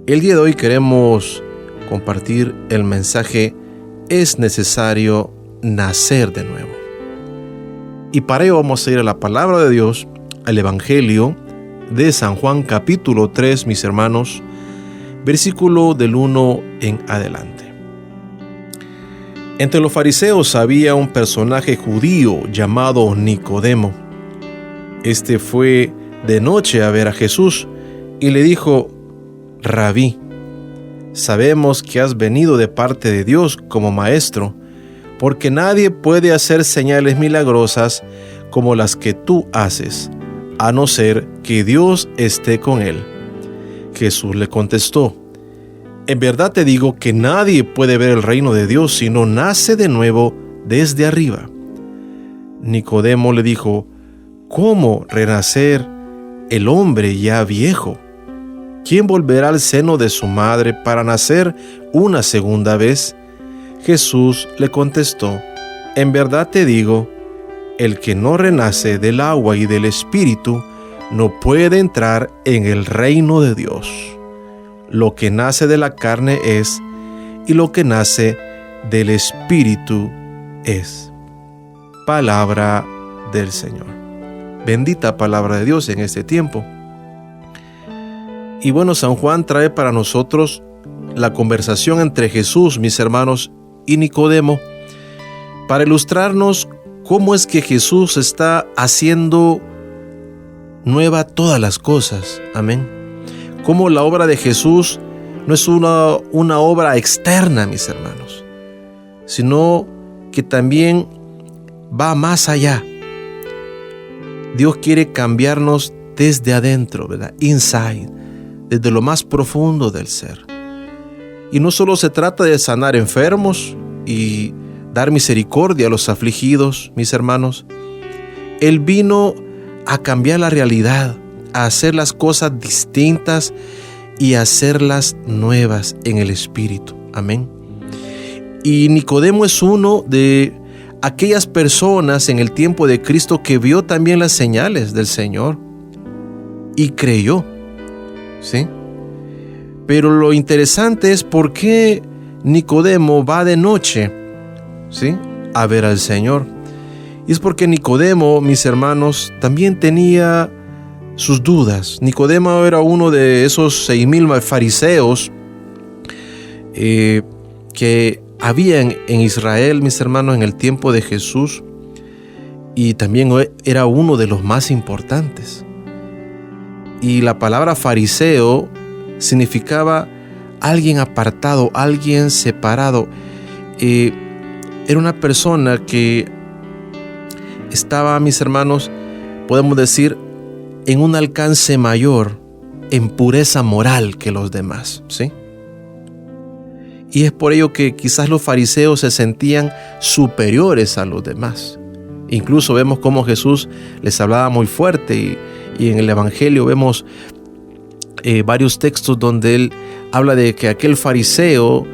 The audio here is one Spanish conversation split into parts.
El día de hoy queremos compartir el mensaje "Es necesario nacer de nuevo". Y para ello vamos a ir a la palabra de Dios, al Evangelio de San Juan capítulo 3, mis hermanos, versículo del 1 en adelante. Entre los fariseos había un personaje judío llamado Nicodemo. Este fue de noche a ver a Jesús y le dijo: Rabí, sabemos que has venido de parte de Dios como maestro, porque nadie puede hacer señales milagrosas como las que tú haces, a no ser que Dios esté con él. Jesús le contestó: En verdad te digo que nadie puede ver el reino de Dios si no nace de nuevo desde arriba. Nicodemo le dijo: ¿Cómo renacer el hombre ya viejo? ¿Quién volverá al seno de su madre para nacer una segunda vez? Jesús le contestó: En verdad te digo, el que no renace del agua y del Espíritu no puede entrar en el reino de Dios. Lo que nace de la carne es, y lo que nace del Espíritu es. Palabra del Señor. Bendita palabra de Dios en este tiempo. Y bueno, San Juan trae para nosotros la conversación entre Jesús, mis hermanos, y Nicodemo, para ilustrarnos cómo es que Jesús está haciendo nueva todas las cosas. Amén. Cómo la obra de Jesús no es una obra externa, mis hermanos, sino que también va más allá. Dios quiere cambiarnos desde adentro, ¿verdad? Inside, desde lo más profundo del ser. Y no solo se trata de sanar enfermos y dar misericordia a los afligidos, mis hermanos. Él vino a cambiar la realidad, a hacer las cosas distintas y a hacerlas nuevas en el Espíritu. Amén. Y Nicodemo es uno de aquellas personas en el tiempo de Cristo que vio también las señales del Señor y creyó. ¿Sí? Pero lo interesante es por qué Nicodemo va de noche, ¿sí?, a ver al Señor. Y es porque Nicodemo, mis hermanos, también tenía sus dudas. Nicodemo era uno de esos 6,000 fariseos que había en Israel, mis hermanos, en el tiempo de Jesús, y también era uno de los más importantes. Y la palabra fariseo significaba alguien apartado, alguien separado. Era una persona que estaba, mis hermanos, podemos decir, en un alcance mayor, en pureza moral que los demás, ¿sí? Y es por ello que quizás los fariseos se sentían superiores a los demás. Incluso vemos cómo Jesús les hablaba muy fuerte y en el Evangelio vemos varios textos donde él habla de que aquel fariseo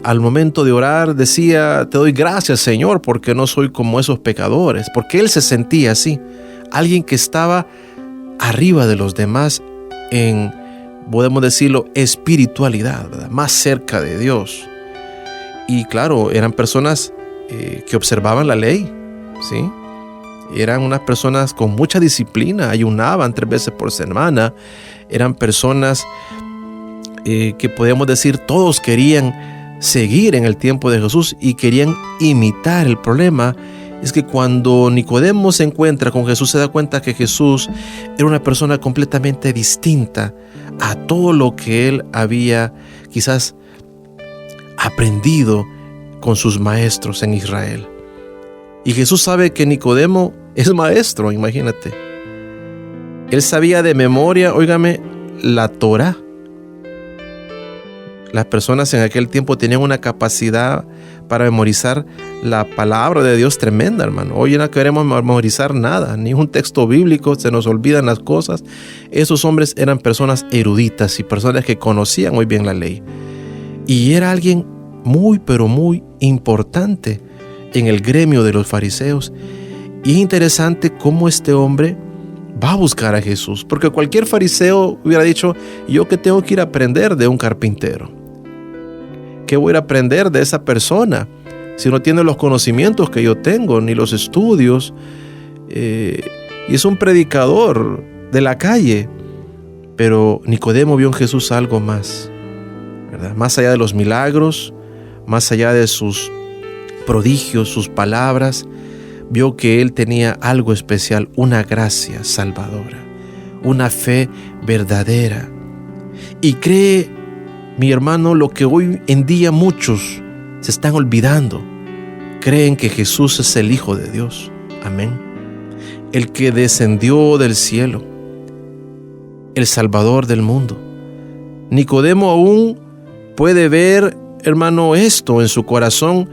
al momento de orar decía: Te doy gracias, Señor, porque no soy como esos pecadores, porque él se sentía así, alguien que estaba arriba de los demás en, podemos decirlo, espiritualidad, ¿verdad?, más cerca de Dios. Y claro, eran personas que observaban la ley, ¿sí? Eran unas personas con mucha disciplina, ayunaban 3 veces por semana. Eran personas que podemos decir todos querían seguir en el tiempo de Jesús y querían imitar. El problema es que cuando Nicodemo se encuentra con Jesús, se da cuenta que Jesús era una persona completamente distinta a todo lo que él había quizás aprendido con sus maestros en Israel. Y Jesús sabe que Nicodemo es maestro, imagínate. Él sabía de memoria, óigame, la Torá. Las personas en aquel tiempo tenían una capacidad para memorizar la palabra de Dios tremenda, hermano. Hoy no queremos memorizar nada, ni un texto bíblico, se nos olvidan las cosas. Esos hombres eran personas eruditas y personas que conocían muy bien la ley. Y era alguien muy, pero muy importante en el gremio de los fariseos. Y es interesante cómo este hombre va a buscar a Jesús, porque cualquier fariseo hubiera dicho: ¿yo qué tengo que ir a aprender de un carpintero? ¿Qué voy a ir a aprender de esa persona si no tiene los conocimientos que yo tengo, ni los estudios? Y es un predicador de la calle. Pero Nicodemo vio en Jesús algo más, ¿verdad? Más allá de los milagros, más allá de sus prodigios, sus palabras, vio que él tenía algo especial, una gracia salvadora, una fe verdadera. Y cree, mi hermano, lo que hoy en día muchos se están olvidando. Creen que Jesús es el Hijo de Dios. Amén. El que descendió del cielo, el Salvador del mundo. Nicodemo aún puede ver, hermano, esto en su corazón.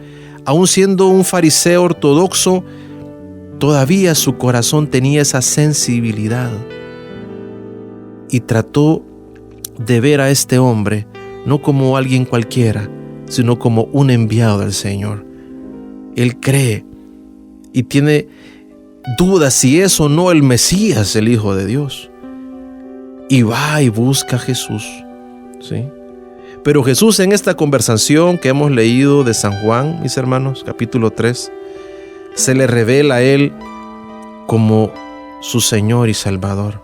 Aún siendo un fariseo ortodoxo, todavía su corazón tenía esa sensibilidad. Y trató de ver a este hombre no como alguien cualquiera, sino como un enviado del Señor. Él cree y tiene dudas si es o no el Mesías, el Hijo de Dios. Y va y busca a Jesús, ¿sí? Pero Jesús, en esta conversación que hemos leído de San Juan, mis hermanos, capítulo 3, se le revela a él como su Señor y Salvador.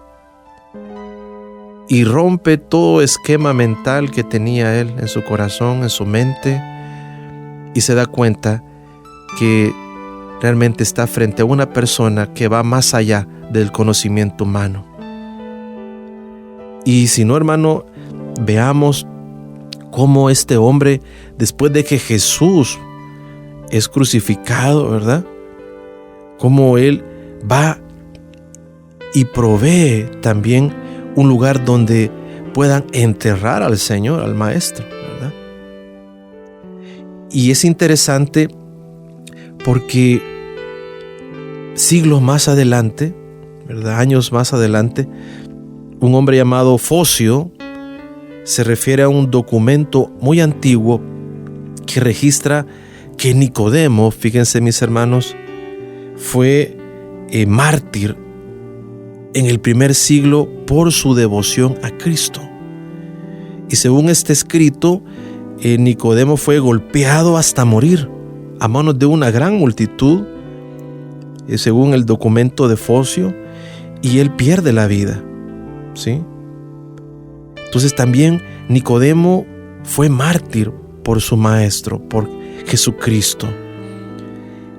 Y rompe todo esquema mental que tenía él en su corazón, en su mente, y se da cuenta que realmente está frente a una persona que va más allá del conocimiento humano. Y si no, hermano, veamos cómo este hombre, después de que Jesús es crucificado, ¿verdad? Cómo él va y provee también un lugar donde puedan enterrar al Señor, al Maestro, ¿verdad? Y es interesante porque siglos más adelante, ¿verdad? Años más adelante, un hombre llamado Focio se refiere a un documento muy antiguo que registra que Nicodemo, fíjense mis hermanos, fue mártir en el primer siglo por su devoción a Cristo. Y según este escrito, Nicodemo fue golpeado hasta morir a manos de una gran multitud, según el documento de Focio, y él pierde la vida, ¿sí? Entonces también Nicodemo fue mártir por su maestro, por Jesucristo.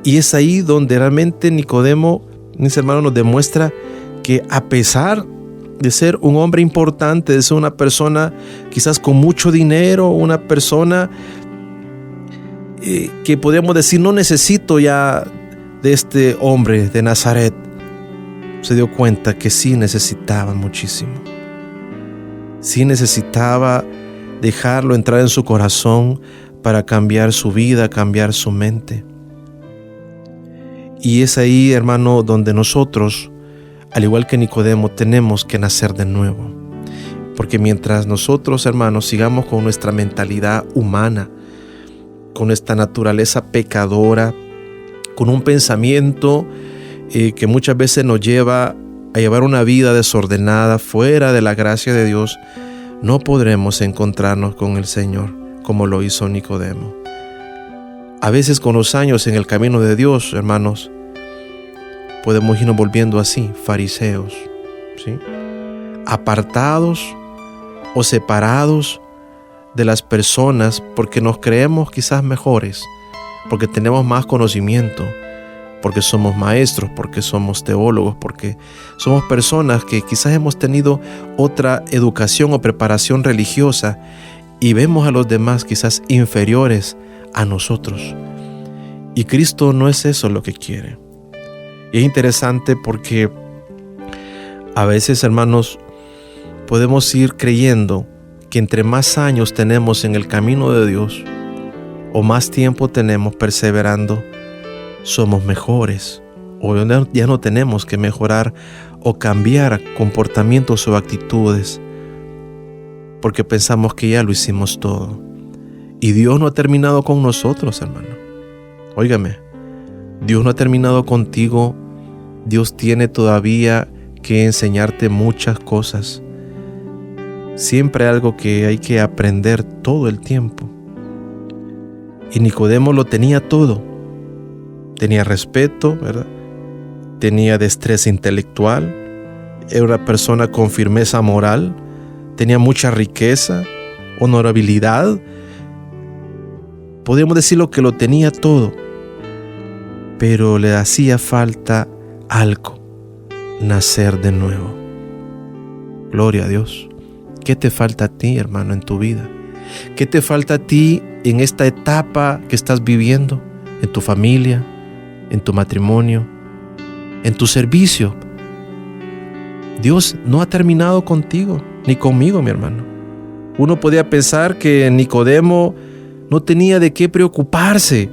Y es ahí donde realmente Nicodemo, mis hermanos, nos demuestra que a pesar de ser un hombre importante, de ser una persona quizás con mucho dinero, una persona que podríamos decir no necesito ya de este hombre de Nazaret, se dio cuenta que sí necesitaba muchísimo. Sí necesitaba dejarlo entrar en su corazón para cambiar su vida, cambiar su mente. Y es ahí, hermano, donde nosotros, al igual que Nicodemo, tenemos que nacer de nuevo. Porque mientras nosotros, hermanos, sigamos con nuestra mentalidad humana, con esta naturaleza pecadora, con un pensamiento que muchas veces nos lleva a llevar una vida desordenada, fuera de la gracia de Dios, no podremos encontrarnos con el Señor como lo hizo Nicodemo. A veces con los años en el camino de Dios, hermanos, podemos irnos volviendo así, fariseos, ¿sí? Apartados o separados de las personas porque nos creemos quizás mejores, porque tenemos más conocimiento, porque somos maestros, porque somos teólogos, porque somos personas que quizás hemos tenido otra educación o preparación religiosa y vemos a los demás quizás inferiores a nosotros. Y Cristo no es eso lo que quiere. Y es interesante porque a veces, hermanos, podemos ir creyendo que entre más años tenemos en el camino de Dios o más tiempo tenemos perseverando, somos mejores, o ya no tenemos que mejorar o cambiar comportamientos o actitudes porque pensamos que ya lo hicimos todo. Y Dios no ha terminado con nosotros, hermano. Óigame, Dios no ha terminado contigo. Dios tiene todavía que enseñarte muchas cosas. Siempre hay algo que hay que aprender todo el tiempo. Y Nicodemo lo tenía todo. Tenía respeto, ¿verdad? Tenía destreza intelectual. Era una persona con firmeza moral. Tenía mucha riqueza, honorabilidad. Podríamos decirlo que lo tenía todo. Pero le hacía falta algo: nacer de nuevo. Gloria a Dios. ¿Qué te falta a ti, hermano, en tu vida? ¿Qué te falta a ti en esta etapa que estás viviendo? En tu familia, en tu matrimonio, en tu servicio. Dios no ha terminado contigo, ni conmigo, mi hermano. Uno podía pensar que Nicodemo no tenía de qué preocuparse.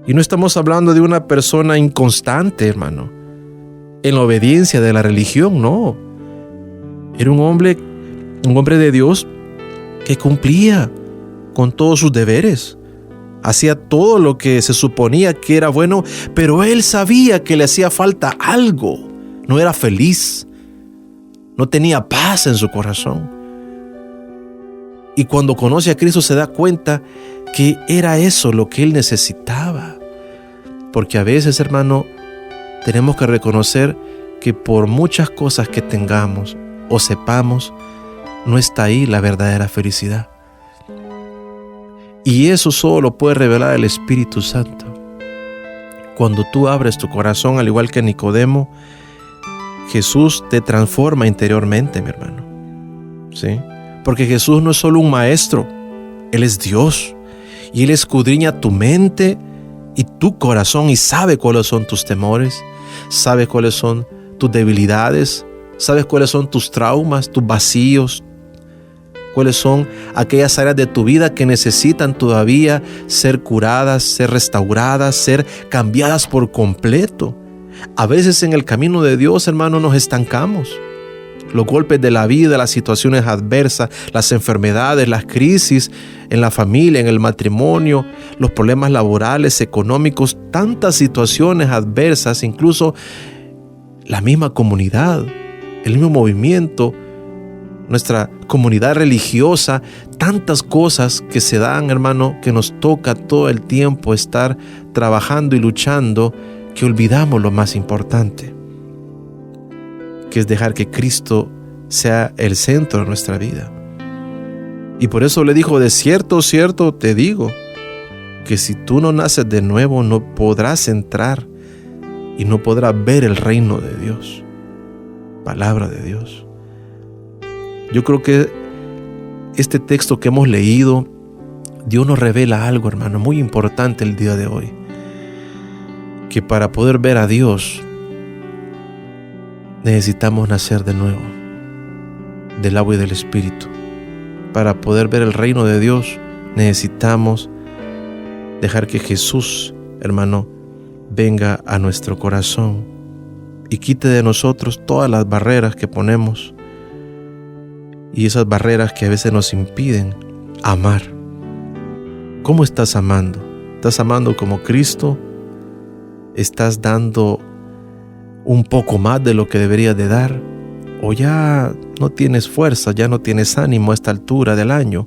Y no estamos hablando de una persona inconstante, hermano, en la obediencia de la religión, no. Era un hombre de Dios que cumplía con todos sus deberes. Hacía todo lo que se suponía que era bueno, pero él sabía que le hacía falta algo. No era feliz. No tenía paz en su corazón. Y cuando conoce a Cristo se da cuenta que era eso lo que él necesitaba. Porque a veces, hermano, tenemos que reconocer que por muchas cosas que tengamos o sepamos, no está ahí la verdadera felicidad. Y eso solo lo puede revelar el Espíritu Santo. Cuando tú abres tu corazón, al igual que Nicodemo, Jesús te transforma interiormente, mi hermano. ¿Sí? Porque Jesús no es solo un maestro, Él es Dios. Y Él escudriña tu mente y tu corazón y sabe cuáles son tus temores, sabe cuáles son tus debilidades, sabe cuáles son tus traumas, tus vacíos, cuáles son aquellas áreas de tu vida que necesitan todavía ser curadas, ser restauradas, ser cambiadas por completo. A veces en el camino de Dios, hermano, nos estancamos. Los golpes de la vida, las situaciones adversas, las enfermedades, las crisis en la familia, en el matrimonio, los problemas laborales, económicos, tantas situaciones adversas, incluso la misma comunidad, el mismo movimiento, nuestra comunidad religiosa, tantas cosas que se dan, hermano, que nos toca todo el tiempo estar trabajando y luchando, que olvidamos lo más importante, que es dejar que Cristo sea el centro de nuestra vida. Y por eso le dijo: de cierto, cierto te digo, que si tú no naces de nuevo, no podrás entrar y no podrás ver el reino de Dios. Palabra de Dios. Yo creo que este texto que hemos leído, Dios nos revela algo, hermano, muy importante el día de hoy. Que para poder ver a Dios, necesitamos nacer de nuevo, del agua y del Espíritu. Para poder ver el reino de Dios, necesitamos dejar que Jesús, hermano, venga a nuestro corazón y quite de nosotros todas las barreras que ponemos y esas barreras que a veces nos impiden amar. ¿Cómo estás amando? ¿Estás amando como Cristo? ¿Estás dando un poco más de lo que deberías de dar? ¿O ya no tienes fuerza, ya no tienes ánimo a esta altura del año?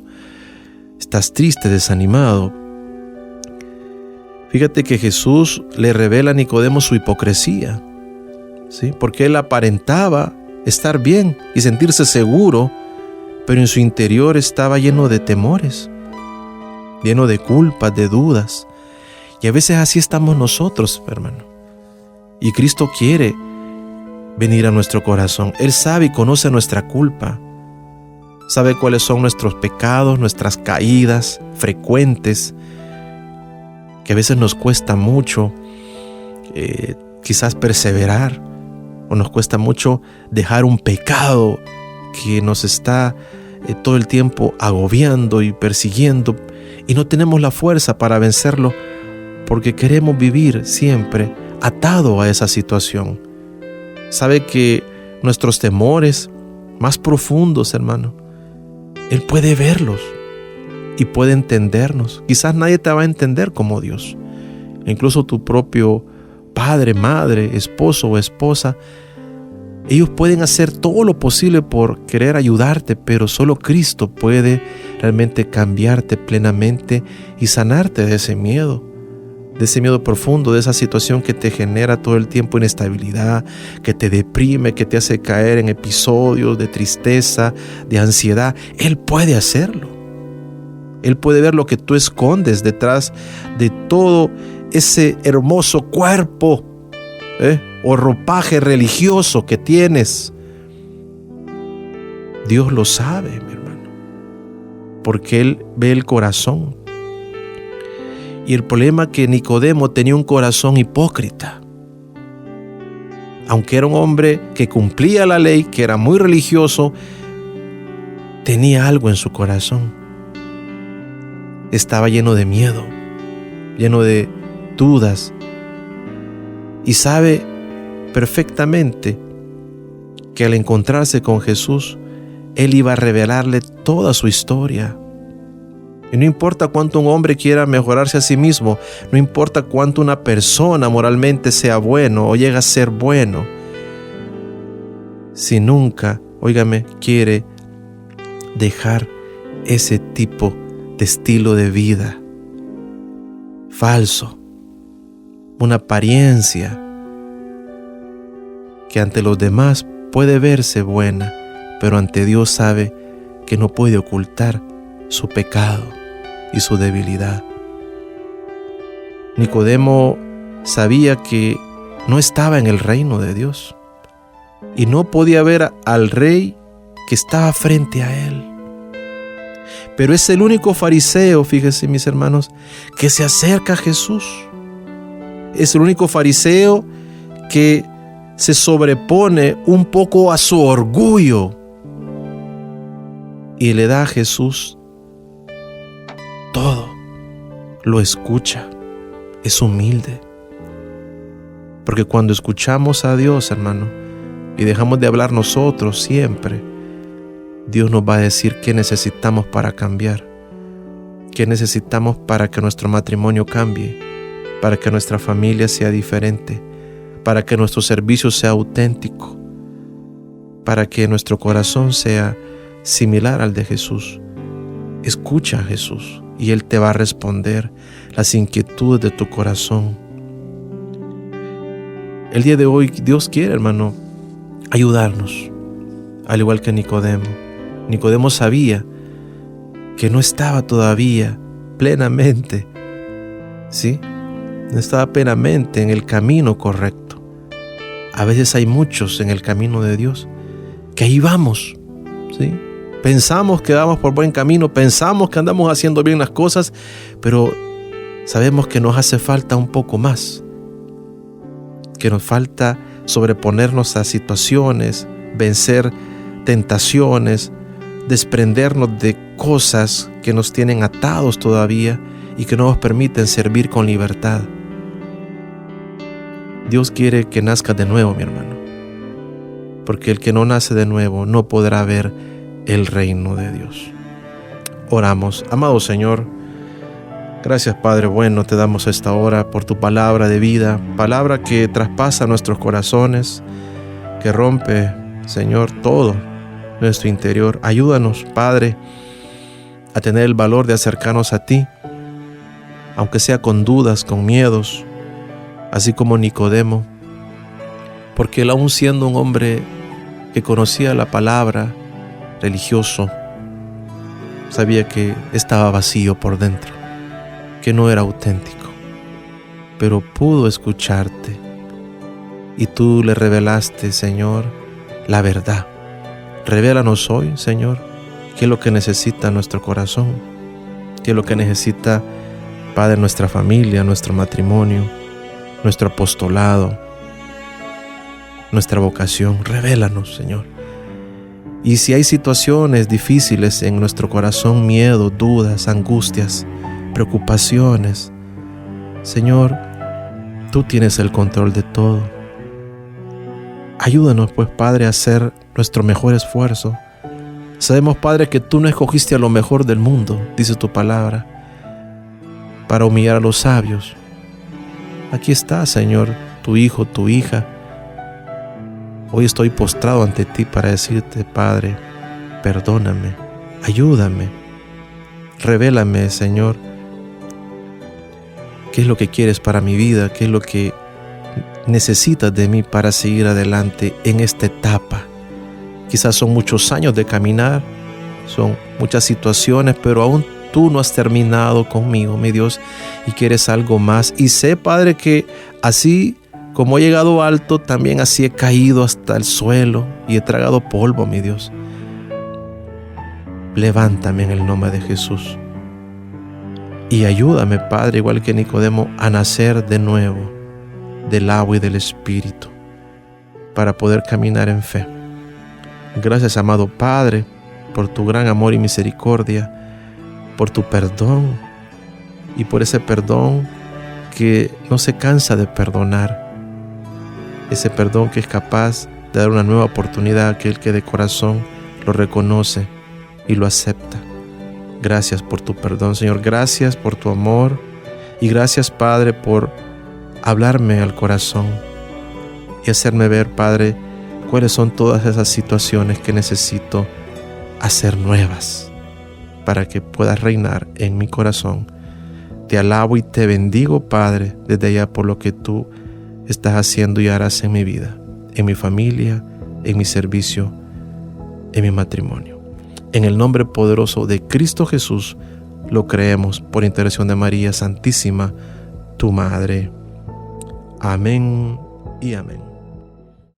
¿Estás triste, desanimado? Fíjate que Jesús le revela a Nicodemo su hipocresía, ¿sí? Porque él aparentaba estar bien y sentirse seguro, pero en su interior estaba lleno de temores, lleno de culpas, de dudas. Y a veces así estamos nosotros, hermano. Y Cristo quiere venir a nuestro corazón. Él sabe y conoce nuestra culpa. Sabe cuáles son nuestros pecados, nuestras caídas frecuentes, que a veces nos cuesta mucho quizás perseverar, o nos cuesta mucho dejar un pecado que nos está todo el tiempo agobiando y persiguiendo, y no tenemos la fuerza para vencerlo porque queremos vivir siempre atado a esa situación. Sabe que nuestros temores más profundos, hermano, Él puede verlos y puede entendernos. Quizás nadie te va a entender como Dios. Incluso tu propio padre, madre, esposo o esposa, ellos pueden hacer todo lo posible por querer ayudarte, pero solo Cristo puede realmente cambiarte plenamente y sanarte de ese miedo profundo, de esa situación que te genera todo el tiempo inestabilidad, que te deprime, que te hace caer en episodios de tristeza, de ansiedad. Él puede hacerlo. Él puede ver lo que tú escondes detrás de todo ese hermoso cuerpo, o ropaje religioso que tienes. Dios lo sabe, mi hermano, porque Él ve el corazón. Y el problema es que Nicodemo tenía un corazón hipócrita. Aunque era un hombre que cumplía la ley, que era muy religioso, tenía algo en su corazón. Estaba lleno de miedo, lleno de dudas, y sabe perfectamente que al encontrarse con Jesús, Él iba a revelarle toda su historia. Y no importa cuánto un hombre quiera mejorarse a sí mismo, no importa cuánto una persona moralmente sea bueno o llega a ser bueno, si nunca, óigame, quiere dejar ese tipo de estilo de vida falso, una apariencia que ante los demás puede verse buena, pero ante Dios sabe que no puede ocultar su pecado y su debilidad. Nicodemo sabía que no estaba en el reino de Dios y no podía ver al rey que estaba frente a él. Pero es el único fariseo, fíjense mis hermanos, que se acerca a Jesús. Es el único fariseo que se sobrepone un poco a su orgullo y le da a Jesús todo. Lo escucha, es humilde. Porque cuando escuchamos a Dios, hermano, y dejamos de hablar nosotros siempre, Dios nos va a decir qué necesitamos para cambiar, qué necesitamos para que nuestro matrimonio cambie, para que nuestra familia sea diferente, para que nuestro servicio sea auténtico, para que nuestro corazón sea similar al de Jesús. Escucha a Jesús y Él te va a responder las inquietudes de tu corazón. El día de hoy Dios quiere, hermano, ayudarnos, al igual que Nicodemo. Nicodemo sabía que no estaba todavía plenamente, ¿sí? No estaba plenamente en el camino correcto. A veces hay muchos en el camino de Dios que ahí vamos, ¿sí? Pensamos que vamos por buen camino, pensamos que andamos haciendo bien las cosas, pero sabemos que nos hace falta un poco más, que nos falta sobreponernos a situaciones, vencer tentaciones, desprendernos de cosas que nos tienen atados todavía y que no nos permiten servir con libertad. Dios quiere que nazcas de nuevo, mi hermano, porque el que no nace de nuevo no podrá ver el reino de Dios. Oramos. Amado Señor, gracias Padre bueno, te damos esta hora por tu palabra de vida, palabra que traspasa nuestros corazones, que rompe, Señor, todo nuestro interior. Ayúdanos, Padre, a tener el valor de acercarnos a ti, aunque sea con dudas, con miedos, así como Nicodemo, porque él, aún siendo un hombre que conocía la palabra, religioso, sabía que estaba vacío por dentro, que no era auténtico, pero pudo escucharte y tú le revelaste, Señor, la verdad. Revélanos hoy, Señor, qué es lo que necesita nuestro corazón, qué es lo que necesita, Padre, nuestra familia, nuestro matrimonio, nuestro apostolado, nuestra vocación. Revélanos, Señor. Y si hay situaciones difíciles en nuestro corazón, miedo, dudas, angustias, preocupaciones, Señor, tú tienes el control de todo. Ayúdanos, pues, Padre, a hacer nuestro mejor esfuerzo. Sabemos, Padre, que tú no escogiste a lo mejor del mundo, dice tu palabra, para humillar a los sabios. Aquí está, Señor, tu hijo, tu hija. Hoy estoy postrado ante ti para decirte, Padre, perdóname, ayúdame, revélame, Señor, qué es lo que quieres para mi vida, qué es lo que necesitas de mí para seguir adelante en esta etapa. Quizás son muchos años de caminar, son muchas situaciones, pero aún tú no has terminado conmigo, mi Dios, y quieres algo más. Y sé, Padre, que así como he llegado alto, también así he caído hasta el suelo y he tragado polvo, mi Dios. Levántame en el nombre de Jesús. Y ayúdame, Padre, igual que Nicodemo, a nacer de nuevo del agua y del Espíritu para poder caminar en fe. Gracias, amado Padre, por tu gran amor y misericordia, por tu perdón y por ese perdón que no se cansa de perdonar. Ese perdón que es capaz de dar una nueva oportunidad a aquel que de corazón lo reconoce y lo acepta. Gracias por tu perdón, Señor. Gracias por tu amor. Y gracias, Padre, por hablarme al corazón y hacerme ver, Padre, cuáles son todas esas situaciones que necesito hacer nuevas para que puedas reinar en mi corazón. Te alabo y te bendigo, Padre, desde allá por lo que tú estás haciendo y harás en mi vida, en mi familia, en mi servicio, en mi matrimonio. En el nombre poderoso de Cristo Jesús lo creemos, por intercesión de María Santísima, tu Madre. Amén y amén.